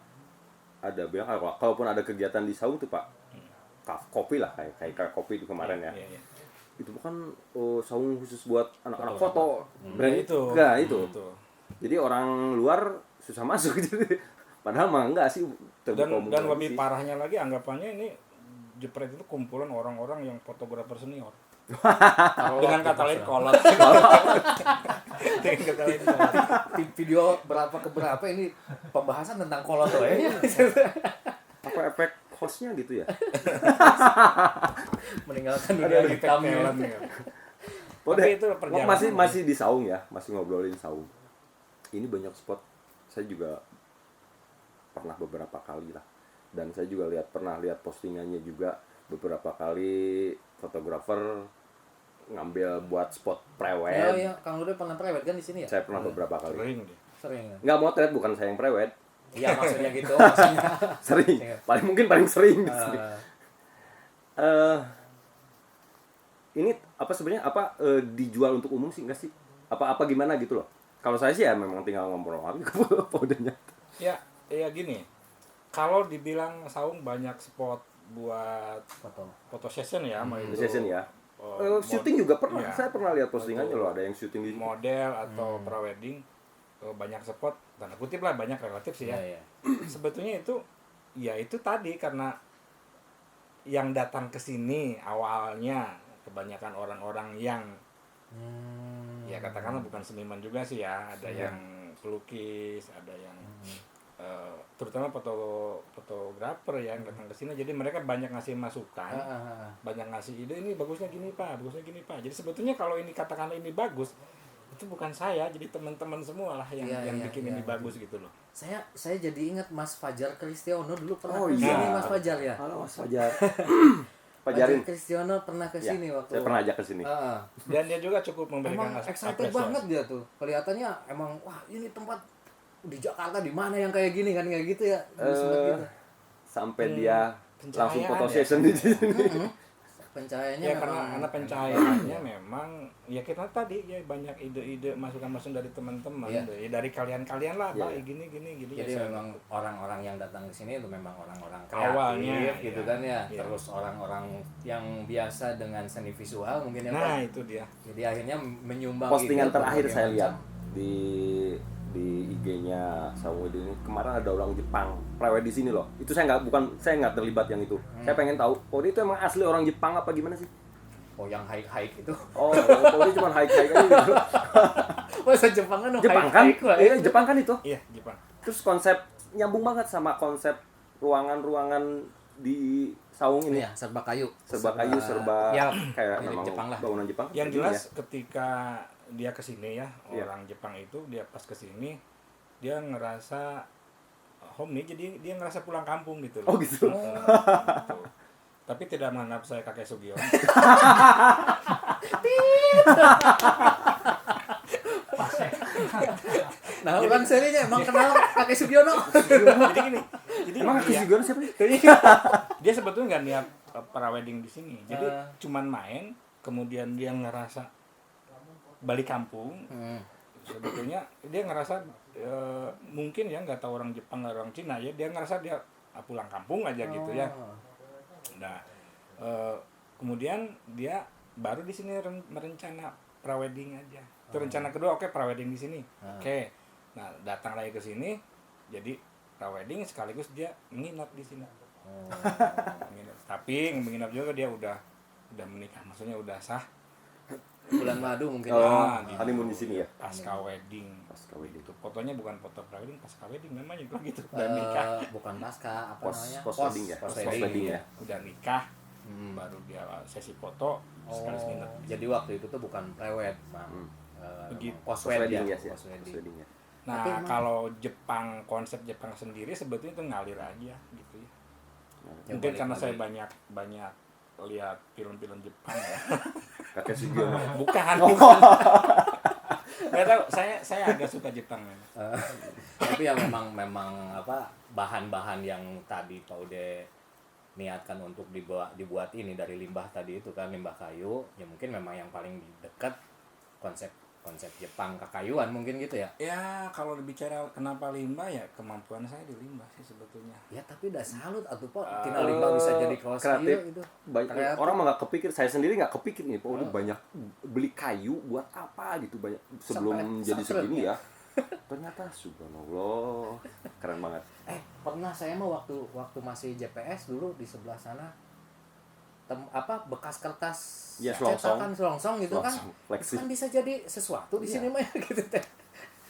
ada bilang kalaupun ada kegiatan di Saung tuh Pak, kopi lah kayak kopi itu kemarin ya. Iya, iya. Itu bukan saung khusus buat anak-anak foto. Brand Nah, itu. itu. Enggak, itu. Itu. Jadi orang luar susah masuk jadi padahal mah enggak sih Dan terbuka lebih sih. parahnya lagi anggapannya ini jepret itu kumpulan orang-orang yang fotografer senior. Dengan kata lain kolot. Dengan kata lain kolot. Di video berapa ke berapa ini pembahasan tentang kolot ya. Apa efek hostnya gitu ya? Meninggalkan Ada dunia efek hitamnya. talent ya. Udah, Tapi itu perjalanan. masih di Saung ya, masih ngobrolin Saung. Ini banyak spot, saya juga pernah beberapa kali lah. Dan saya juga pernah lihat postingannya juga beberapa kali fotografer ngambil buat spot Oh prewed. iya, Kang Lude pernah prewed kan di sini ya? Saya pernah beberapa kali. Sering deh. Sering ya? Nggak motret, bukan saya yang prewed. Iya maksudnya gitu, maksudnya. Sering, Iya. paling sering di sini. Eh, Ini apa sebenarnya dijual untuk umum sih nggak sih? Apa gimana gitu loh? Kalau saya sih ya memang tinggal ngobrol aja podenya. Ya gini. Kalau dibilang saung banyak spot buat foto. foto session ya, mau itu Session ya. Syuting mod- juga pernah. iya. Saya pernah lihat postingannya Betul. loh, ada yang syuting di model atau prawedding, banyak spot, tanda kutip lah, banyak relatif sih ya. Iya, iya. Sebetulnya itu tadi karena yang datang ke sini awalnya kebanyakan orang-orang yang ya katakanlah bukan seniman juga sih ya, ada yang pelukis, ada yang terutama fotografer yang datang ke sini, jadi mereka banyak ngasih masukan, banyak ngasih ide, ini bagusnya gini pak, bagusnya gini pak. Jadi sebetulnya kalau ini katakanlah ini bagus, itu bukan saya, jadi teman-teman semua lah yang Iya, bikin ini iya. bagus gitu loh. Saya jadi ingat Mas Fajar Kristiono dulu pernah Oh, ke iya. sini Mas Fajar ya. Halo Mas Fajar. Fajar Fajarin. Kristiono pernah ke Ya, sini waktu. saya pernah ajak ke sini. Heeh. Dan dia juga cukup memberikan Emang excited apresiasi. banget dia tuh. Kelihatannya emang wah ini tempat di Jakarta di mana yang kayak gini kan kayak gitu ya. Dulu sempet gitu. Sampai dia langsung pencahayaan foto ya. session di sini. Pencahayaannya Ya memang karena pencahayaannya memang ya kita tadi ya banyak ide-ide masukan-masukan dari teman-teman, Iya. dari kalian-kalian lah, Iya, Pak, iya. gini. jadi ya, memang orang-orang yang datang ke sini itu memang orang-orang kreatif Awalnya, gitu iya. kan ya. Iya. Terus orang-orang yang biasa dengan seni visual mungkin ya nah Pak. itu dia. Jadi akhirnya menyumbang Postingan ide terakhir berbagai saya macam. lihat di IG-nya Sawung ini kemarin ada orang Jepang prewed di sini loh. Itu saya nggak terlibat yang itu. Saya pengen tahu, oh dia itu emang asli orang Jepang apa gimana sih? Oh yang hike itu. Oh dia cuma hike-hike aja gitu. Masa Jepang kan Jepang kan? hike-hike, Pak. Iya, Jepang kan itu. Iya, Jepang. Terus konsep nyambung banget sama konsep ruangan-ruangan di Sawung ini. Iya, serba kayu. Serba kayu, serba ya, kayak mirip memang Jepang lah. bangunan Jepang. Yang Kayak jelas gini ya. ketika dia kesini ya, Iya. orang Jepang itu dia pas kesini dia ngerasa home nih, jadi dia ngerasa pulang kampung gitu loh. Oh gitu. Gitu. Tapi tidak menganggap saya kakek Sugiono. Nah, orang serinya emang kenal kakek Sugiono. Jadi gini, jadi Emang dia, Kisugono siapa nih? dia sebetulnya nggak niat prawedding di sini. Jadi Ah. cuman main, kemudian dia ngerasa balik kampung. Sebetulnya dia ngerasa mungkin ya nggak tahu orang Jepang nggak orang Cina ya, dia ngerasa dia pulang kampung aja gitu ya. Nah kemudian dia baru di sini merencana prawedding aja. Itu rencana kedua, oke prawedding di sini. Oke. Nah, datang lagi ke sini jadi prawedding sekaligus dia menginap di sini. Menginap. Tapi menginap juga dia udah menikah, maksudnya udah sah. Bulan madu mungkin. Oh, di honeymoon di sini ya. pasca wedding. Pasca wedding. Itu fotonya bukan foto prawedding, pasca wedding namanya itu gitu. Udah nikah, Bukan pasca apa namanya? Post wedding ya. Post Post wedding ya. udah nikah. Baru dia sesi foto sekaligus nginep. Jadi waktu itu tuh bukan prewed, Bang. Begitu. Post Post wedding wedding ya. Post Post wedding. wedding ya. Nah, Tapi emang- kalau Jepang, konsep Jepang sendiri sebetulnya itu ngalir aja gitu ya. Ya, Mungkin balik karena lagi. saya banyak lihat film-film Jepang ya. Kakek Sugiono. Bukan. Nggak tahu, saya agak suka Jepang memang. Tapi ya memang apa bahan-bahan yang tadi Pak Ude niatkan untuk dibuat ini dari limbah tadi itu kan limbah kayu, ya mungkin memang yang paling dekat konsep Jepang kekayuan mungkin gitu ya. Ya, kalau bicara kenapa limbah ya kemampuan saya di limbah sih sebetulnya. Ya tapi udah salut atuh Pak, tina limbah bisa jadi kaos kreatif. ieu itu. Banyak Kreatif. orang mah nggak kepikir, saya sendiri nggak kepikir nih, Pak udah banyak beli kayu buat apa gitu banyak sebelum Sampai jadi sampret segini ya. Ternyata subhanallah keren banget. Pernah saya mah waktu masih JPS dulu di sebelah sana bekas kertas Ya, cetakan selongsong gitu kan. Selongsong, flexi. Itu kan bisa jadi sesuatu di Iya. sini mah gitu teh.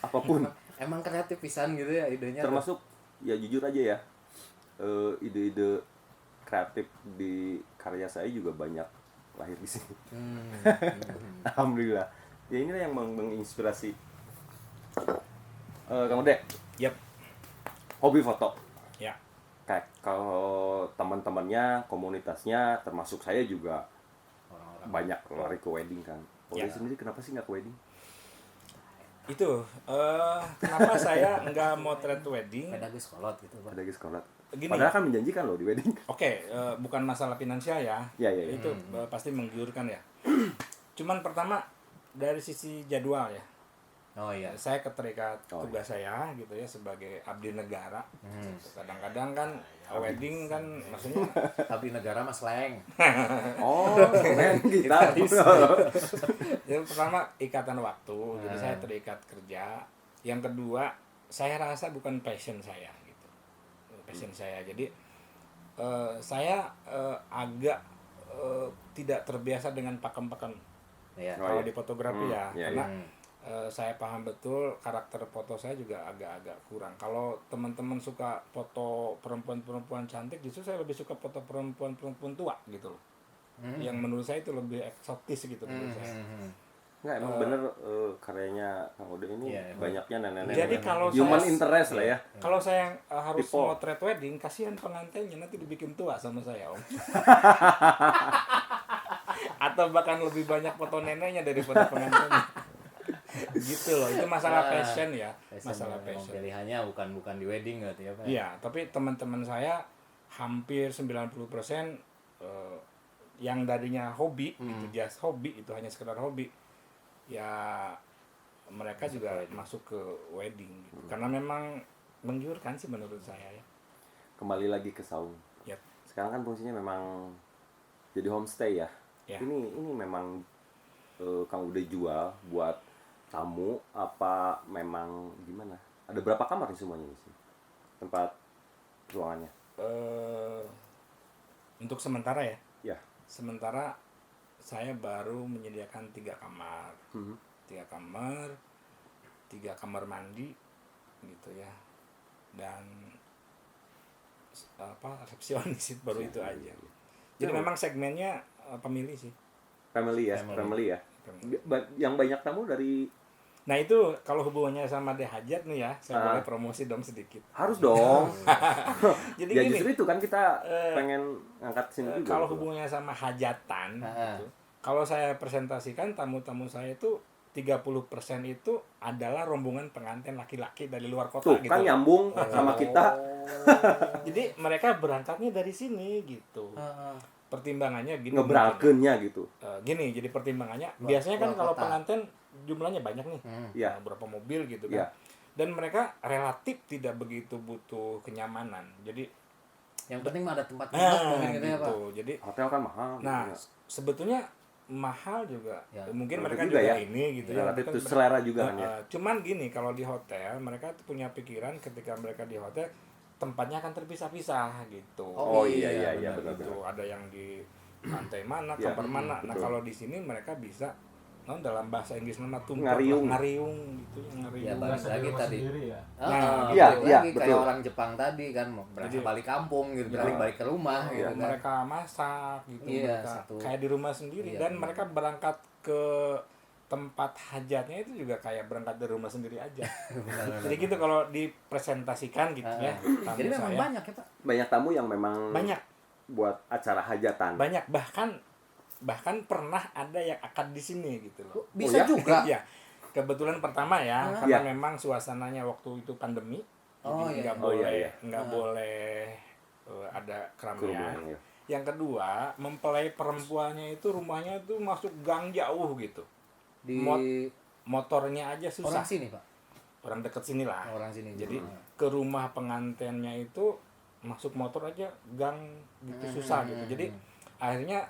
Apapun Emang kreatif pisan gitu ya idenya. termasuk ya jujur aja ya ide-ide kreatif di karya saya juga banyak lahir di sini. Alhamdulillah. Ya inilah yang menginspirasi. Kamu dek, Yap. hobi foto. Ya. Kayak kalau teman-temannya, komunitasnya, termasuk saya juga Orang-orang banyak lari ke wedding kan. Ya. Dia sendiri kenapa sih nggak ke wedding? Itu kenapa saya nggak mau trend wedding? pedagogis kolot gitu Pak. Ada di sekolah. Gini. Padahal kan menjanjikan loh di wedding. Oke, bukan masalah finansial ya. Ya, ya, ya. Itu pasti menggiurkan ya. Cuman pertama dari sisi jadwal ya. Oh iya. Saya keterikat Oh, tugas saya gitu ya sebagai abdi negara. Hmm. Kadang-kadang kan wedding kan maksudnya Abdi negara mah slang. Oh, keren kita. yang pertama ikatan waktu, jadi saya terikat kerja. Yang kedua, saya rasa bukan passion saya gitu. Passion saya. Jadi saya agak tidak terbiasa dengan pakem-pakem Iya. Oh, kalau iya. di fotografi ya, iya, karena iya. saya paham betul karakter foto saya juga agak-agak kurang. Kalau teman-teman suka foto perempuan-perempuan cantik, justru saya lebih suka foto perempuan-perempuan tua gitu loh. Yang menurut saya itu lebih eksotis gitu menurut saya. Nggak, emang bener karyanya Kang Ude ini Iya, emang. banyaknya nenek-nenek. Jadi kalau human saya- interest lah ya. Kalau saya harus Tipe. motret wedding, kasihan pengantinnya nanti dibikin tua sama saya, Om. Atau bahkan lebih banyak foto neneknya daripada pengantinnya. Gitu loh, itu masalah passion ya, masalah Memang passion. pilihannya bukan di wedding gitu ya Pak. Iya, tapi teman-teman saya hampir 90% yang tadinya hobi, itu just hobi, itu hanya sekedar hobi. Ya mereka juga masuk ke wedding gitu. Karena memang menggiurkan sih menurut saya ya. Kembali lagi ke saung. Yap. Sekarang kan fungsinya memang jadi homestay ya. Ya. Ini memang Kang Ude jual buat tamu apa memang gimana? Ada berapa kamar nih semuanya di sini? Tempat ruangannya? Untuk sementara ya. Ya. Sementara saya baru menyediakan 3 kamar. 3 kamar, 3 kamar mandi gitu ya. Dan resepsionis baru itu aja. Jadi memang segmennya pemilih sih. Family ya, family ya. Yang banyak tamu dari Nah itu kalau hubungannya sama The Hajat nih ya, saya boleh promosi dong sedikit. harus dong. Jadi Ya gini, justru itu kan kita pengen ngangkat sini juga. kalau gitu. hubungannya sama hajatan, Ah. gitu, kalau saya presentasikan tamu-tamu saya itu 30% itu adalah rombongan pengantin laki-laki dari luar kota Tuh gitu. kan nyambung sama kita. Jadi mereka berangkatnya dari sini gitu. Pertimbangannya gini. Ngebrangkeunnya gitu. Gini, jadi pertimbangannya biasanya kan luar kalau kota. pengantin jumlahnya banyak nih. Iya. Berapa mobil gitu Iya. kan. Dan mereka relatif tidak begitu butuh kenyamanan. Jadi Yang penting mah ada tempat tempat mungkin gitu ya Pak. gitu. Jadi Hotel kan mahal. nah, gitu ya. sebetulnya mahal juga. Ya, Mungkin relatif mereka juga juga ya. ini gitu ya. Relatif Mereka tuh selera juga kan ya. Cuman gini, kalau di hotel mereka tuh punya pikiran ketika mereka di hotel tempatnya akan terpisah-pisah gitu. Oh iya iya iya benar, benar. Gitu. Ada yang di lantai mana, Ya, kamar mana. Nah, betul. kalau di sini mereka bisa dalam bahasa Inggris nama tumpuk, Ngariung. ngariung gitu, ngariung. Ya balik Berasa di lagi rumah tadi. sendiri ya. Nah, iya, balik iya, lagi betul. kayak orang Jepang tadi kan berasa Jadi- balik kampung gitu, balik ke rumah gitu kan. Mereka masak gitu, Iya, mereka satu. kayak di rumah sendiri. Iya, Dan benar. mereka berangkat ke tempat hajatnya itu juga kayak berangkat dari rumah sendiri aja. Jadi gitu kalau dipresentasikan gitu ya. Tamu Jadi memang saya. banyak ya Pak. Banyak tamu yang memang Banyak, buat acara hajatan. banyak bahkan pernah ada yang akad di sini gitu loh. Bisa ya? juga. Iya. Kebetulan pertama ya, karena Iya. memang suasananya waktu itu pandemi. Oh, Jadi iya. nggak Oh, iya, boleh iya. nggak boleh ada keramaian. Kerumunan, ya. Yang kedua, mempelai perempuannya itu rumahnya tuh masuk gang jauh gitu. Di Motornya aja susah. orang sini Pak. Orang deket sini lah. Orang sini. Jadi ke rumah pengantinnya itu masuk motor aja gang gitu susah gitu. Jadi akhirnya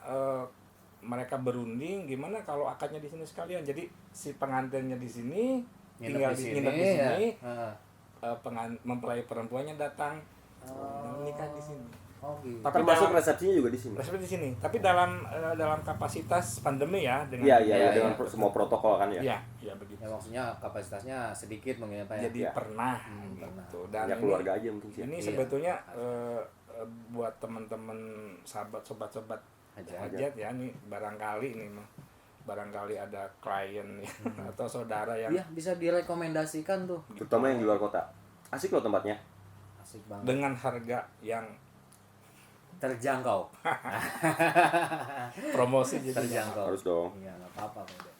mereka berunding gimana kalau akadnya di sini sekalian. Jadi si pengantinnya di sini tinggal nginep di sini. Ya. Mempelai perempuannya datang nikah di sini. Oh gitu. Tapi Termasuk dalam- resepsinya juga di sini. Seperti di sini. Tapi dalam kapasitas pandemi ya dengan Iya iya Iya, iya, iya. dengan semua protokol kan ya. Iya, iya begitu. Ya maksudnya kapasitasnya sedikit mungkin ya Pak ya. Jadi Iya. pernah pernah. gitu. Dan Ya keluarga aja mungkin sih. ini Iya. sebetulnya buat teman-teman sahabat sobat-sobat hajat ya nih barangkali ada klien ya, atau saudara yang Iya, bisa direkomendasikan tuh. Terutama yang di luar kota. Asik loh tempatnya. Asik banget. dengan harga yang Terjangkau. promosi jadi Terjangkau. Harus dong. Iya, enggak apa-apa Pak. Ude.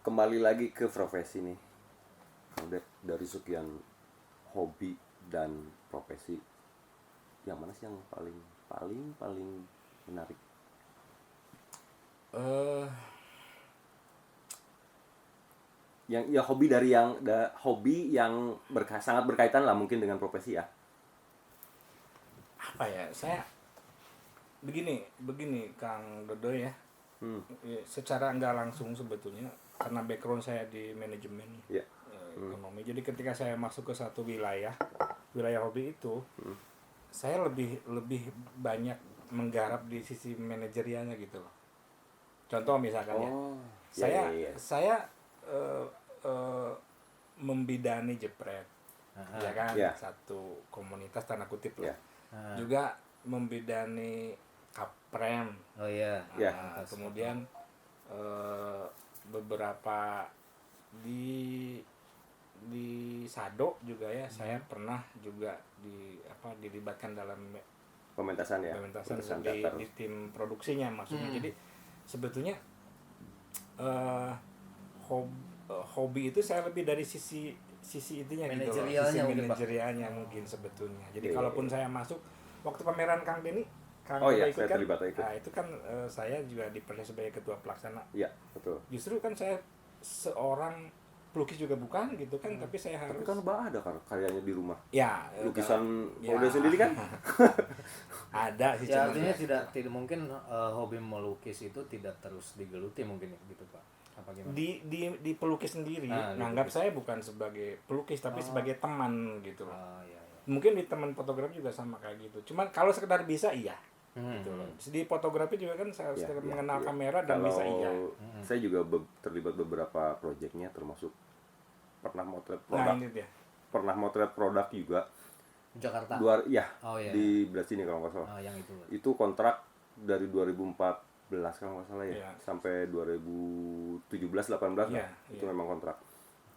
Kembali lagi ke profesi nih. Udah dari sekian hobi dan profesi, yang mana sih yang paling menarik? Yang ya hobi yang sangat berkaitan lah mungkin dengan profesi ya. apa ya, saya begini Kang Dodo ya. Ya, secara nggak langsung sebetulnya karena background saya di manajemen Iya. ekonomi. Jadi ketika saya masuk ke satu wilayah hobi itu, saya lebih banyak menggarap di sisi manajerialnya gitu loh. Contoh misalkan ya, saya membidani jepret, ya kan, Iya. satu komunitas tanda kutip lah. Iya. Juga membidani kaprem. Oh iya. Ya. Nah, kemudian beberapa di Sado juga ya, saya pernah juga dilibatkan dalam Pementasan ya. pementasan Pementasan di teater. tim produksinya maksudnya. Jadi sebetulnya hobi itu saya lebih dari sisi itunya gitu loh, Manajerialnya sisi mungkin, Pak. manajerialnya mungkin sebetulnya. Jadi Iya, kalaupun iya. saya masuk waktu pameran Kang Denny, Oh iya, ikut saya kan, terlibat ikut. nah itu kan saya juga dipercaya sebagai ketua pelaksana. Iya, betul. Justru kan saya seorang pelukis juga bukan gitu kan, tapi saya Tapi harus kan ada karyanya di rumah. ya Lukisan ya. Polda sendiri kan? ada sih, Ya cuman artinya tidak mungkin hobi melukis itu tidak terus digeluti mungkin ya, gitu Pak. Apa gimana? di pelukis sendiri Nah, di nganggap pelukis. saya bukan sebagai pelukis tapi sebagai teman gitu loh. Oh iya iya. Mungkin di teman fotografi juga sama kayak gitu. Cuman kalau sekedar bisa iya gitu loh. Di fotografi juga kan saya Iya, sekedar iya, mengenal iya. kamera dan Kalau bisa iya. saya juga terlibat beberapa proyeknya, termasuk pernah motret Nah produk, ini dia. pernah motret produk juga. Jakarta. Ya, Oh iya. di belah sini kalau nggak salah. Oh, yang itu. Itu kontrak dari 2014 kalau nggak salah ya, Iya. sampai 2017-18 Iya, itu iya. memang kontrak.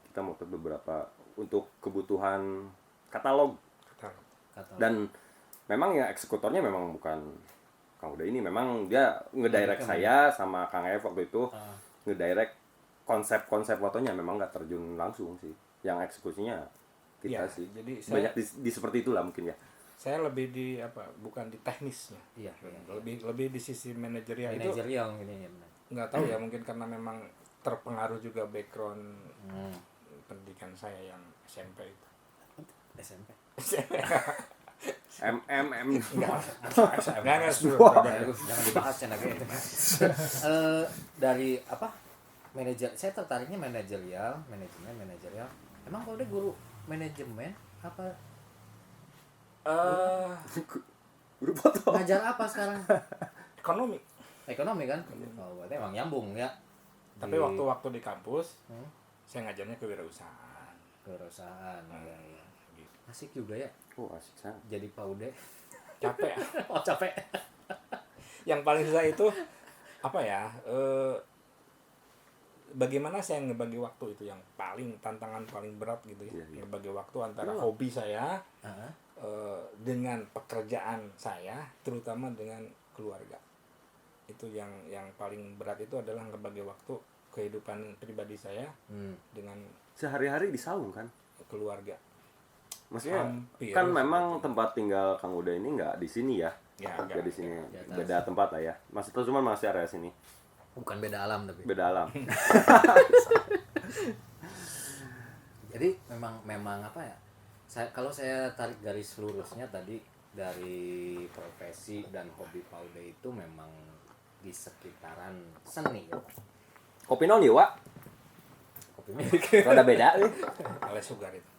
Kita motret beberapa untuk kebutuhan katalog. Kata. Dan memang ya eksekutornya memang bukan Kang Uda ini, memang dia ngedirect saya sama Kang Ef waktu itu, ngedirect konsep-konsep fotonya, memang nggak terjun langsung sih. Yang eksekusinya kita Iya, sih. jadi saya- Banyak di seperti itulah mungkin ya. Saya lebih di bukan di teknisnya. Iya, iya. Lebih di sisi manajerial itu Manajerial ini ya benar. nggak tahu ya, mungkin karena memang terpengaruh juga background Hmm. pendidikan saya yang SMP itu. SMP. MM Enggak, Jangan dibahas ya lagi. Dari apa? Manajer. Saya tertariknya manajerial. Emang kalau dia guru manajemen apa Guru foto. ngajar apa sekarang? ekonomi. Ekonomi kan? Oh, berarti emang nyambung ya. Tapi Di waktu di kampus Hmm? saya ngajarnya kewirausahaan. Perusahaan. Ya, ya. Gitu. Asik juga ya Oh, asik sangat. jadi paude. Capek. Oh capek. Yang paling susah itu apa ya? Bagaimana saya ngebagi waktu itu yang tantangan paling berat gitu ya. Iya, iya. Ngebagi waktu antara hobi saya Heeh. dengan pekerjaan saya, terutama dengan keluarga. Itu yang paling berat itu adalah ngebagi waktu kehidupan pribadi saya dengan Sehari-hari di Saung kan? keluarga. Maksudnya Hampir kan seperti memang tempat tinggal Kang Uda ini nggak di sini ya? Ya, Nggak di sini. di atas. Beda tempat lah ya. Masih cuma masih area sini. Bukan beda alam tapi. Beda alam. Jadi memang apa ya? Kalau saya tarik garis lurusnya tadi dari profesi dan hobi paude itu memang di sekitaran seni ya. Kopi non ya, Wak? Kopi milik. Rada beda nih. oleh Sugar itu.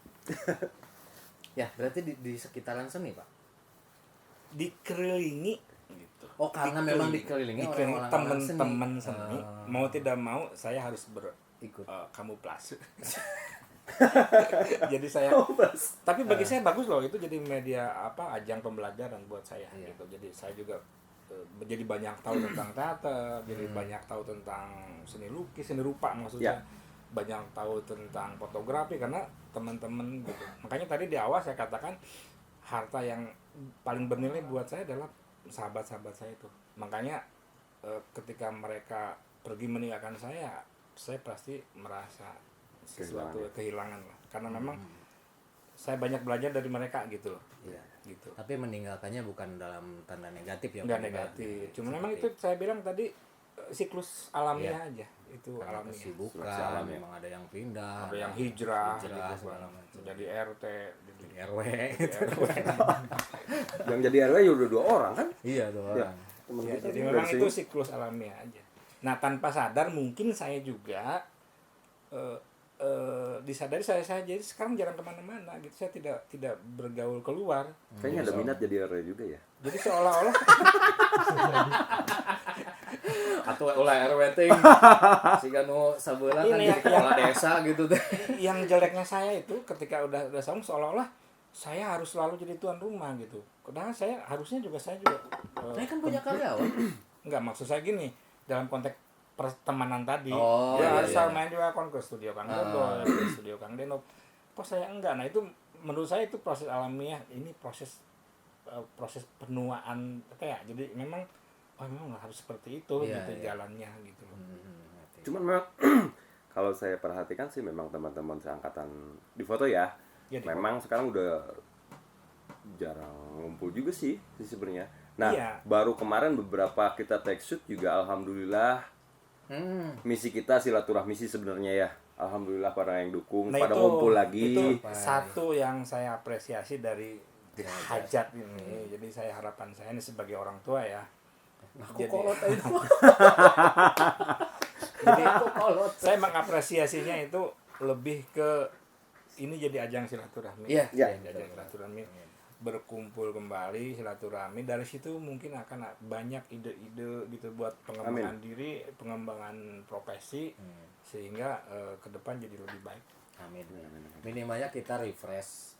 Ya, berarti di sekitaran seni, Pak. Dikelilingi gitu. Oh, karena memang dikelilingi orang-orang teman-teman seni. seni. Mau tidak mau saya harus Ikut. kamuflase. Jadi saya tapi bagi saya bagus loh, itu jadi media ajang pembelajaran buat saya Iya. gitu. Jadi saya juga jadi banyak tahu tentang teater, jadi banyak tahu tentang seni lukis, seni rupa maksudnya. Ya. Banyak tahu tentang fotografi karena teman-teman gitu. Makanya tadi di awal saya katakan harta yang paling bernilai buat saya adalah sahabat-sahabat saya itu. Makanya ketika mereka pergi meninggalkan saya pasti merasa sesuatu kehilangan lah. Karena memang saya banyak belajar dari mereka gitu loh. Iya. Gitu. Tapi meninggalkannya bukan dalam tanda negatif ya. Enggak Pak? negatif. Cuma Seperti memang itu saya bilang tadi siklus alamiah aja. Itu karena alamiah. kesibukan, Seleksi alam ya. memang ada yang pindah, Ada yang hijrah hijrah, gitu, segala macam. jadi RT, jadi Jadi RW gitu. Yang jadi RW juga udah 2 orang kan? Iya tuh Ya. orang. Temen Ya, kita jadi juga memang dari itu sini. siklus alamiah aja. Nah, tanpa sadar mungkin saya juga disadari saya jadi sekarang jarang kemana-mana gitu. Saya tidak bergaul keluar. Kayaknya ada minat jadi RW juga ya. Jadi seolah-olah Atau oleh RW ting siga nu sabeula kan Ini jadi yang- kepala desa gitu teh. yang jeleknya saya itu ketika udah saung seolah-olah saya harus selalu jadi tuan rumah gitu. Padahal harusnya juga saya juga Saya kan punya karyawan. enggak, maksud saya gini, dalam konteks pertemanan tadi. Oh, Dia iya, harus iya. main juga kan ke studio Kang Dodo, ke studio Kang Denop. Kok saya enggak? Nah itu menurut saya itu proses alamiah. Ini proses penuaan kayak. Jadi memang memang harus seperti itu Iya, gitu iya. jalannya gitu loh. ngerti. Cuman memang kalau saya perhatikan sih memang teman-teman seangkatan di foto ya, Ya, di memang sekarang udah jarang ngumpul juga sih sebenarnya. Nah, Iya. baru kemarin beberapa kita take shoot juga alhamdulillah misi kita silaturahmi sih sebenarnya ya. Alhamdulillah para yang dukung Nah, pada itu- ngumpul lagi. Itu satu yang saya apresiasi dari Ya, hajat ini. Jadi saya harapan saya ini sebagai orang tua ya. Aku Jadi- kolot itu. Jadi Aku kolot. saya mengapresiasinya itu lebih ke ini jadi ajang silaturahmi. Iya, Iya. Jadi ajang silaturahmi, berkumpul kembali silaturahmi. Dari situ mungkin akan banyak ide-ide gitu buat pengembangan diri, pengembangan profesi sehingga ke depan jadi lebih baik. Amin. Minimalnya kita refresh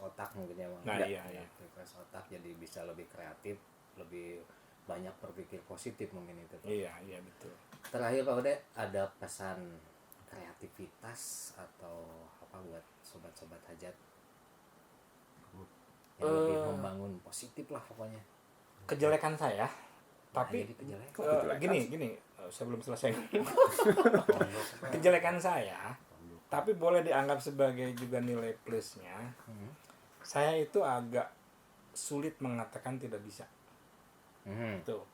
otak mungkin ya Bang. Nah, iya. Refresh otak jadi bisa lebih kreatif, lebih banyak berpikir positif mungkin itu. Iya betul. Terakhir Pak Ode, ada pesan kreativitas atau apa buat sobat-sobat hajat yang lebih membangun positif lah pokoknya. Kejelekan saya, tapi jadi kejelekan. gini sebelum selesai. Kejelekan saya, tapi boleh dianggap sebagai juga nilai plusnya. Saya itu agak sulit mengatakan tidak bisa. Tuh.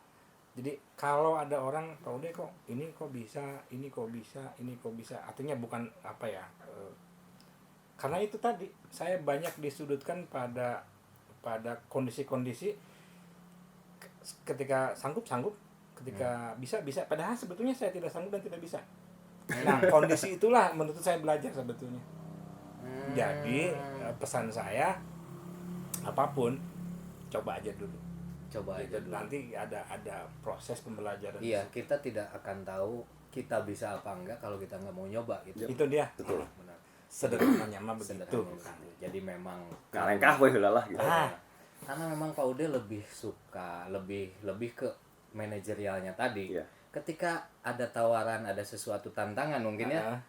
Jadi kalau ada orang, Pak Ude kok ini kok bisa, ini kok bisa, ini kok bisa, artinya bukan apa ya? Karena itu tadi saya banyak disudutkan pada kondisi-kondisi ketika sanggup, ketika bisa. Padahal sebetulnya saya tidak sanggup dan tidak bisa. Nah kondisi itulah menurut saya belajar sebetulnya. Jadi pesan saya apapun coba aja dulu. Coba aja dulu. Nanti ada proses pembelajaran. Iya, kita tidak akan tahu kita bisa apa enggak kalau kita nggak mau nyoba gitu. Itu dia. Betul. Benar. Sederhananya mah begitu. Sederhananya begitu. Jadi memang Ngalengkah weh heula lah gitu. karena memang Pak Ude lebih suka lebih ke manajerialnya tadi. Iya. Ketika ada tawaran, ada sesuatu tantangan mungkin ya. Ah,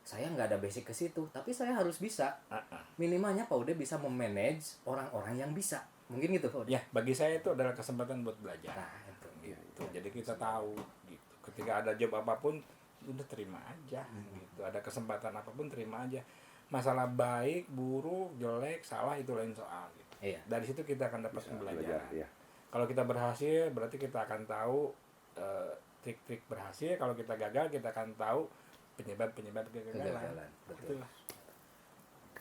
Saya nggak ada basic ke situ, tapi saya harus bisa. ah. Minimalnya Pak Ude bisa memanage orang-orang yang bisa. Mungkin gitu Pak Ude. Ya, bagi saya itu adalah kesempatan buat belajar. Nah, itu. Gitu. Jadi kita tahu gitu. Ketika ada job apapun udah terima aja gitu. Ada kesempatan apapun terima aja. Masalah baik, buruk, jelek, salah itu lain soal gitu. Iya. Dari situ kita akan dapat Belajar, pembelajaran. ya. Kalau kita berhasil berarti kita akan tahu trik-trik berhasil. Kalau kita gagal kita akan tahu penyebab kegagalan. Kegagalan, betul. Itulah.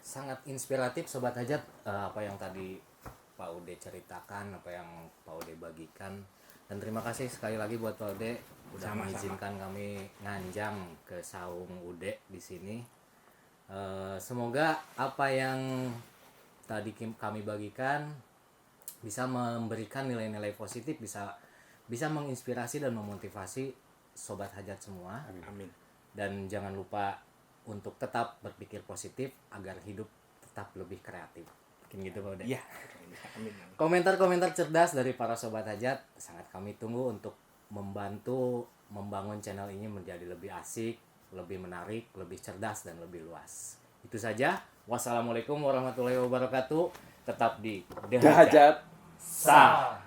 Sangat inspiratif Sobat Hajat, apa yang tadi Pak Ude ceritakan, apa yang Pak Ude bagikan. Dan terima kasih sekali lagi buat Pak Ude udah Sama-sama. mengizinkan kami nganjang ke saung Ude di sini. Semoga apa yang tadi kami bagikan bisa memberikan nilai-nilai positif, bisa menginspirasi dan memotivasi Sobat Hajat semua. Amin. Dan jangan lupa untuk tetap berpikir positif agar hidup tetap lebih kreatif. Mungkin gitu Pak Ude. Iya. Amin. Komentar-komentar cerdas dari para Sobat Hajat sangat kami tunggu untuk membantu membangun channel ini menjadi lebih asik, lebih menarik, lebih cerdas, dan lebih luas. Itu saja. Wassalamualaikum warahmatullahi wabarakatuh. Tetap di The Hajat. Hajat. Sah.